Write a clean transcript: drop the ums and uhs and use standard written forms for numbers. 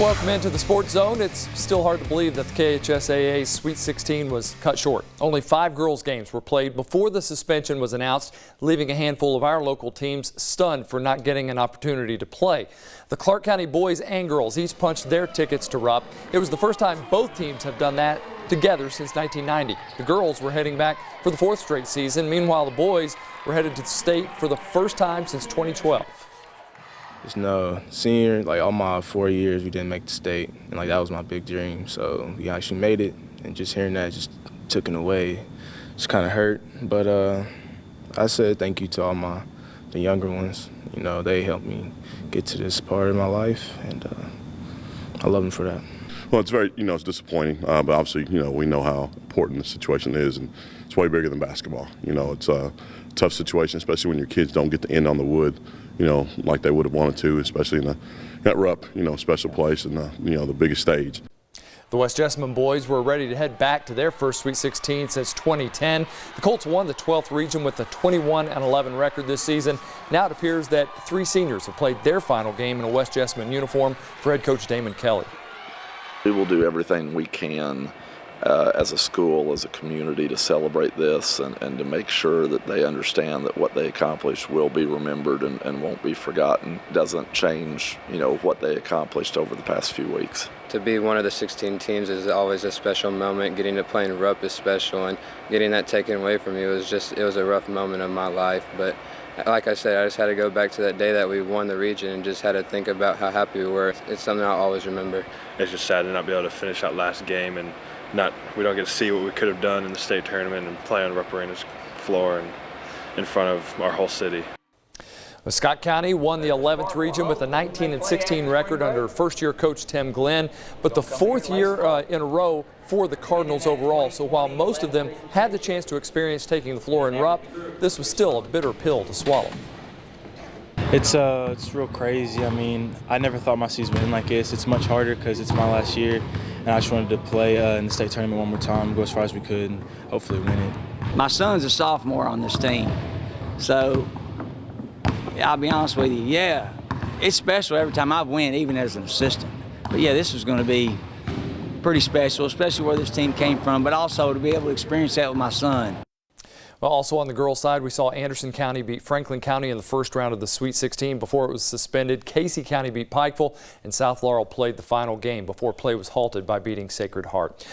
Welcome into the Sports Zone. It's still hard to believe that the KHSAA Sweet 16 was cut short. Only 5 girls games were played before the suspension was announced, leaving a handful of our local teams stunned for not getting an opportunity to play. The Clark County boys and girls each punched their tickets to Rupp. It was the first time both teams have done that together since 1990. The girls were heading back for the 4th straight season. Meanwhile, the boys were headed to the state for the first time since 2012. Just know, senior, like all my 4 years, we didn't make the state, and like that was my big dream. So we actually made it, and just hearing that just took it away. Just kind of hurt, but I said thank you to all the younger ones. You know, they helped me get to this part of my life, and I love them for that. Well, it's very, it's disappointing, but obviously, we know how important the situation is, and it's way bigger than basketball. It's a tough situation, especially when your kids don't get to end on the wood, like they would have wanted to, especially in that Rupp, special place and the biggest stage. The West Jessamine boys were ready to head back to their first Sweet 16 since 2010. The Colts won the 12th region with a 21-11 record this season. Now it appears that 3 seniors have played their final game in a West Jessamine uniform for head coach Damon Kelly. We will do everything we can as a school, as a community, to celebrate this and to make sure that they understand that what they accomplished will be remembered and won't be forgotten. Doesn't change, what they accomplished over the past few weeks. To be one of the 16 teams is always a special moment. Getting to play in Rupp is special, and getting that taken away from me was a rough moment of my life. But like I said, I just had to go back to that day that we won the region and just had to think about how happy we were. It's something I'll always remember. It's just sad to not be able to finish that last game and we don't get to see what we could have done in the state tournament and play on Rupp Arena's floor and in front of our whole city. Scott County won the 11th region with a 19-16 record under first-year coach Tim Glenn, but the 4th year in a row for the Cardinals overall. So while most of them had the chance to experience taking the floor in Rupp, this was still a bitter pill to swallow. It's real crazy. I mean, I never thought my season would end like this. It's much harder because it's my last year, and I just wanted to play in the state tournament one more time, go as far as we could, and hopefully win it. My son's a sophomore on this team, so I'll be honest with you, yeah, it's special every time I win, even as an assistant. But yeah, this was going to be pretty special, especially where this team came from, but also to be able to experience that with my son. Well, also on the girls' side, we saw Anderson County beat Franklin County in the first round of the Sweet 16 before it was suspended. Casey County beat Pikeville, and South Laurel played the final game before play was halted by beating Sacred Heart.